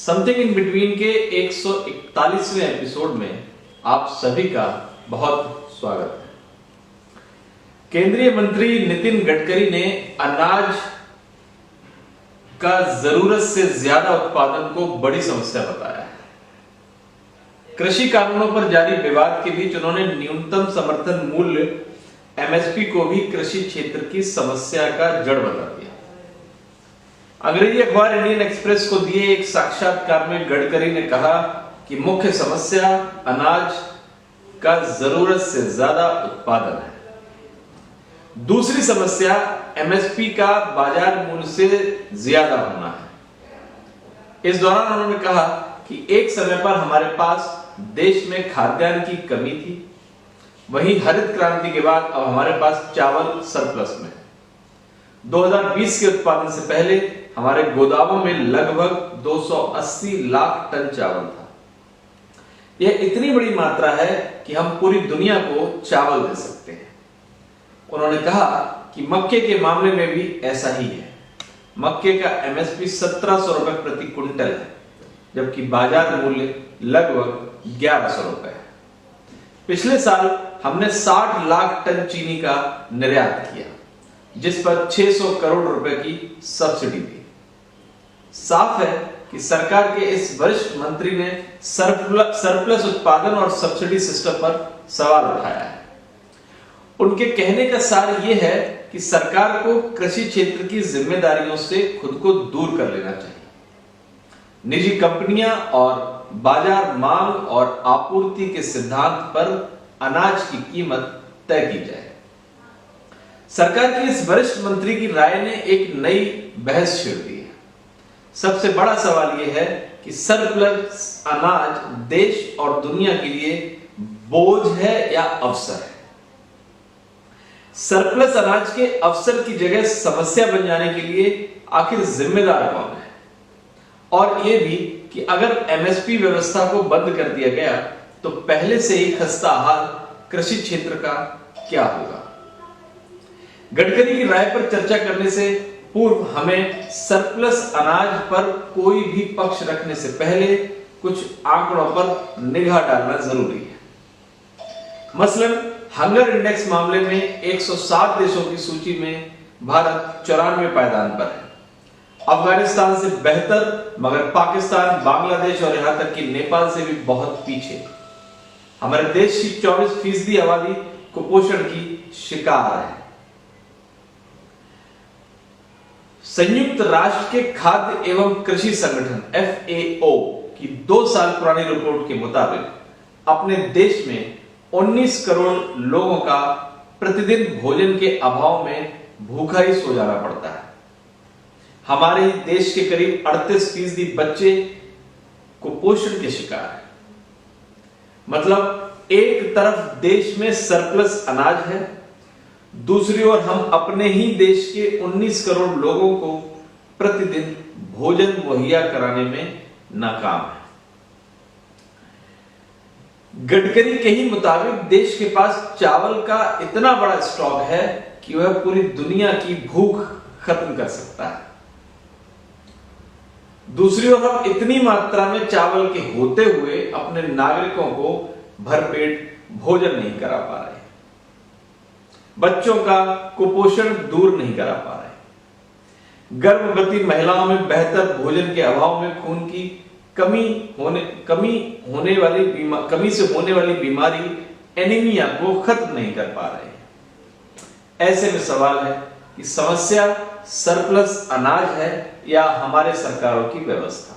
Something in between के 141वें episode में आप सभी का बहुत स्वागत है। केंद्रीय मंत्री नितिन गडकरी ने अनाज का जरूरत से ज्यादा उत्पादन को बड़ी समस्या बताया है। कृषि कानूनों पर जारी विवाद के बीच उन्होंने न्यूनतम समर्थन मूल्य एमएसपी को भी कृषि क्षेत्र की समस्या का जड़ बता दिया। अंग्रेजी अखबार इंडियन एक्सप्रेस को दिए एक साक्षात्कार में गडकरी ने कहा कि मुख्य समस्या अनाज का जरूरत से ज्यादा उत्पादन है। दूसरी समस्या एमएसपी का बाजार मूल्य से ज्यादा होना है। इस दौरान उन्होंने कहा कि एक समय पर हमारे पास देश में खाद्यान्न की कमी थी, वहीं हरित क्रांति के बाद अब हमारे पास चावल सरप्लस में है। 2020 के उत्पादन से पहले हमारे गोदामों में लगभग 280 लाख टन चावल था। यह इतनी बड़ी मात्रा है कि हम पूरी दुनिया को चावल दे सकते हैं। उन्होंने कहा कि मक्के के मामले में भी ऐसा ही है। मक्के का एमएसपी 1700 रुपए प्रति क्विंटल है, जबकि बाजार मूल्य लगभग 1100 रुपए है। पिछले साल हमने 60 लाख टन चीनी का निर्यात किया, जिस पर 600 करोड़ रुपए की सब्सिडी दी। साफ है कि सरकार के इस वरिष्ठ मंत्री ने सरप्लस उत्पादन और सब्सिडी सिस्टम पर सवाल उठाया है। उनके कहने का सार यह है कि सरकार को कृषि क्षेत्र की जिम्मेदारियों से खुद को दूर कर लेना चाहिए। निजी कंपनियां और बाजार मांग और आपूर्ति के सिद्धांत पर अनाज की कीमत तय की जाए। सरकार की इस वरिष्ठ मंत्री की राय ने एक नई बहस छेड़ दी है। सबसे बड़ा सवाल यह है कि सरप्लस अनाज देश और दुनिया के लिए बोझ है या अवसर है। सरप्लस अनाज के अवसर की जगह समस्या बन जाने के लिए आखिर जिम्मेदार कौन है, और यह भी कि अगर एमएसपी व्यवस्था को बंद कर दिया गया तो पहले से ही खस्ता हाल कृषि क्षेत्र का क्या होगा। गडकरी की राय पर चर्चा करने से पूर्व हमें सरप्लस अनाज पर कोई भी पक्ष रखने से पहले कुछ आंकड़ों पर निगाह डालना जरूरी है। मसलन हंगर इंडेक्स मामले में 107 देशों की सूची में भारत 94वें पायदान पर है। अफगानिस्तान से बेहतर, मगर पाकिस्तान, बांग्लादेश और यहां तक कि नेपाल से भी बहुत पीछे। हमारे देश की 24% आबादी कुपोषण की शिकार है। संयुक्त राष्ट्र के खाद्य एवं कृषि संगठन FAO की 2 साल पुरानी रिपोर्ट के मुताबिक अपने देश में 19 करोड़ लोगों का प्रतिदिन भोजन के अभाव में भूखा ही सो जाना पड़ता है। हमारे देश के करीब 38% बच्चे कुपोषण के शिकार हैं। मतलब एक तरफ देश में सरप्लस अनाज है, दूसरी ओर हम अपने ही देश के 19 करोड़ लोगों को प्रतिदिन भोजन मुहैया कराने में नाकाम है। गडकरी के ही मुताबिक देश के पास चावल का इतना बड़ा स्टॉक है कि वह पूरी दुनिया की भूख खत्म कर सकता है। दूसरी ओर हम इतनी मात्रा में चावल के होते हुए अपने नागरिकों को भरपेट भोजन नहीं करा पा रहे, बच्चों का कुपोषण दूर नहीं करा पा रहे, गर्भवती महिलाओं में बेहतर भोजन के अभाव में खून की कमी से होने वाली बीमारी एनीमिया को खत्म नहीं कर पा रहे। ऐसे में सवाल है कि समस्या सरप्लस अनाज है या हमारे सरकारों की व्यवस्था।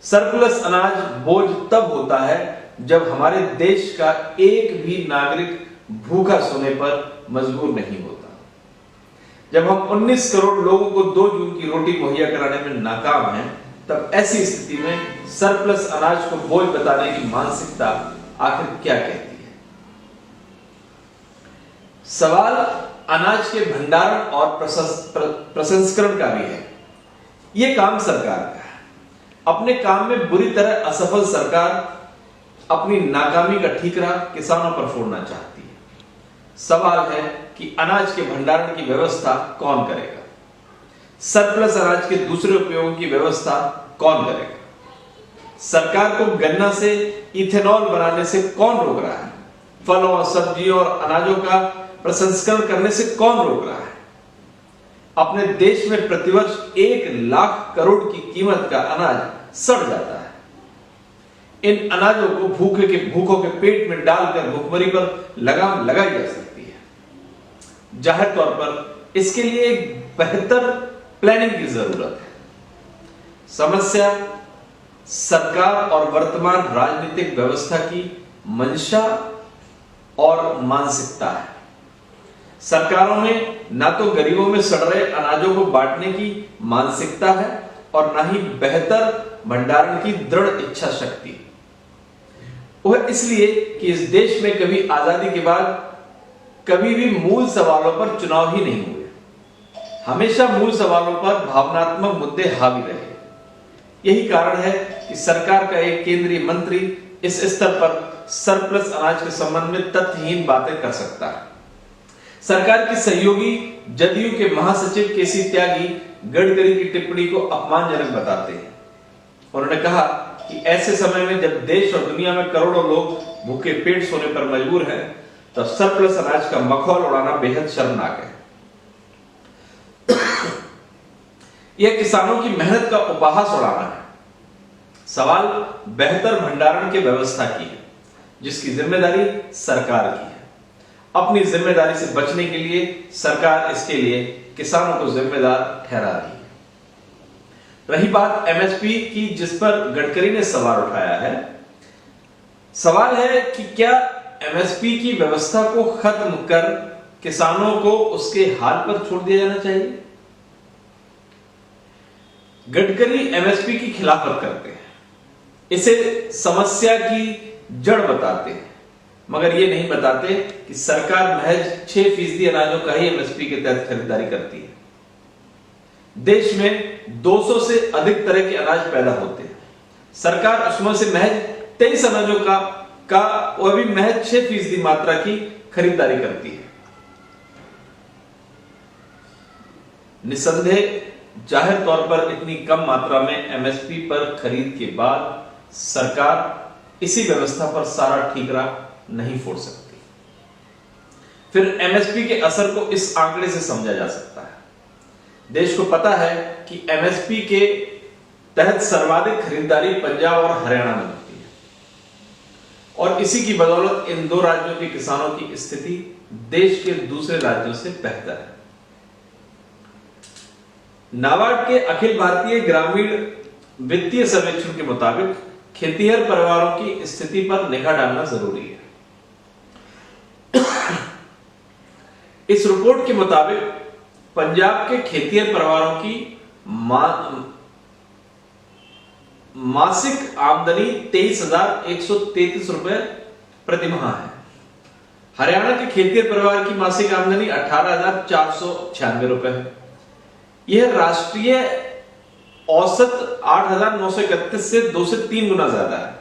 सरप्लस अनाज बोझ तब होता है जब हमारे देश का एक भी नागरिक भूखा सोने पर मजबूर नहीं होता। जब हम 19 करोड़ लोगों को 2 जून की रोटी मुहैया कराने में नाकाम हैं, तब ऐसी स्थिति में सरप्लस अनाज को बोझ बताने की मानसिकता आखिर क्या कहती है। सवाल अनाज के भंडारण और प्रसंस्करण का भी है। यह काम सरकार का है। अपने काम में बुरी तरह असफल सरकार अपनी नाकामी का ठीकरा किसानों पर फोड़ना चाहती है। सवाल है कि अनाज के भंडारण की व्यवस्था कौन करेगा, सरप्लस अनाज के दूसरे उपयोगों की व्यवस्था कौन करेगा। सरकार को गन्ना से इथेनॉल बनाने से कौन रोक रहा है? फलों, सब्जियों और अनाजों का प्रसंस्करण करने से कौन रोक रहा है? अपने देश में प्रतिवर्ष 1 लाख करोड़ की कीमत का अनाज सड़ जाता है। इन अनाजों को भूखों के पेट में डालकर भूखमरी पर लगाम लगाई जा सकती है। जाहिर तौर पर इसके लिए एक बेहतर प्लानिंग की जरूरत है। समस्या सरकार और वर्तमान राजनीतिक व्यवस्था की मंशा और मानसिकता है। सरकारों में ना तो गरीबों में सड़ रहे अनाजों को बांटने की मानसिकता है और ना ही बेहतर भंडारण की दृढ़ इच्छा शक्ति। वह इसलिए कि इस देश में कभी आजादी के बाद कभी भी मूल सवालों पर चुनाव ही नहीं हुए। हमेशा मूल सवालों पर भावनात्मक मुद्दे हावी रहे। यही कारण है कि सरकार का एक केंद्रीय मंत्री इस स्तर पर सरप्लस अनाज के संबंध में तथ्यहीन बातें कर सकता है। सरकार की सहयोगी जदयू के महासचिव केसी त्यागी गडकरी की टिप्पणी को अपमानजनक बताते हैं। उन्होंने कहा कि ऐसे समय में जब देश और दुनिया में करोड़ों लोग भूखे पेट सोने पर मजबूर हैं, तो सरप्लस अनाज का मखौल उड़ाना बेहद शर्मनाक है। यह किसानों की मेहनत का उपहास उड़ाना है। सवाल बेहतर भंडारण की व्यवस्था की है, जिसकी जिम्मेदारी सरकार की है। अपनी जिम्मेदारी से बचने के लिए सरकार इसके लिए किसानों को जिम्मेदार ठहरा रही है। रही बात एमएसपी की, जिस पर गडकरी ने सवाल उठाया है, सवाल है कि क्या एमएसपी की व्यवस्था को खत्म कर किसानों को उसके हाल पर छोड़ दिया जाना चाहिए? गडकरी एमएसपी की खिलाफत करते हैं, इसे समस्या की जड़ बताते हैं, मगर यह नहीं बताते कि सरकार महज 6% अनाजों का ही एमएसपी के तहत खरीदारी करती है। देश में 200 से अधिक तरह के अनाज पैदा होते हैं। सरकार उसमें से महज 23 अनाजों का वह भी महज 6% मात्रा की खरीदारी करती है। निसंदेह जाहिर तौर पर इतनी कम मात्रा में एमएसपी पर खरीद के बाद सरकार इसी व्यवस्था पर सारा ठीकरा नहीं फोड़ सकती। फिर एमएसपी के असर को इस आंकड़े से समझा जा सकता है। देश को पता है कि एमएसपी के तहत सर्वाधिक खरीदारी पंजाब और हरियाणा में होती है, और इसी की बदौलत इन 2 राज्यों के किसानों की स्थिति देश के दूसरे राज्यों से बेहतर है। नाबार्ड के अखिल भारतीय ग्रामीण वित्तीय सर्वेक्षण के मुताबिक खेतिहर परिवारों की स्थिति पर निगाह डालना जरूरी है। इस रिपोर्ट के मुताबिक पंजाब के खेतिहर परिवारों की मासिक आमदनी 23,133 रुपए प्रति माह है। हरियाणा के खेतिहर परिवार की मासिक आमदनी 18,496 रुपए है। यह राष्ट्रीय औसत 8,931 से 2 से 3 गुना ज्यादा है।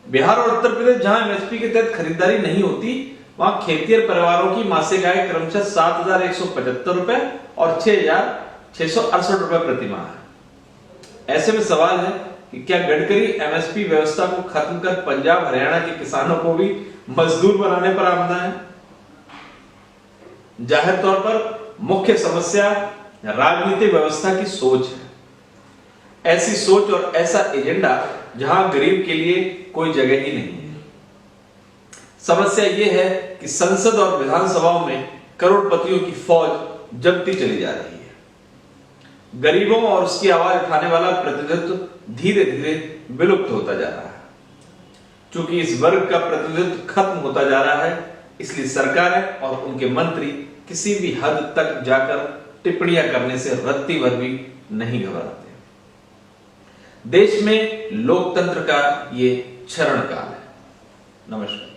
बिहार और उत्तर प्रदेश, जहां एमएसपी के तहत खरीदारी नहीं होती, वहां खेतिहर परिवारों की मासिक आय क्रमशः 7,175 रुपए और 6,668 रुपए प्रति माह है। ऐसे में सवाल है कि क्या गडकरी एमएसपी व्यवस्था को खत्म कर पंजाब हरियाणा के किसानों को भी मजदूर बनाने पर आमदा है? जाहिर तौर पर मुख्य समस्या राजनीतिक व्यवस्था की सोच है। ऐसी सोच और ऐसा एजेंडा जहां गरीब के लिए कोई जगह ही नहीं है। समस्या यह है कि संसद और विधानसभाओं में करोड़पतियों की फौज जमती चली जा रही है। गरीबों और उसकी आवाज उठाने वाला प्रतिनिधित्व धीरे धीरे विलुप्त होता जा रहा है। चूंकि इस वर्ग का प्रतिनिधित्व खत्म होता जा रहा है, इसलिए सरकारें और उनके मंत्री किसी भी हद तक जाकर टिप्पणियां करने से रत्ती भर भी नहीं घबराते। देश में लोकतंत्र का ये क्षरण काल है। नमस्कार।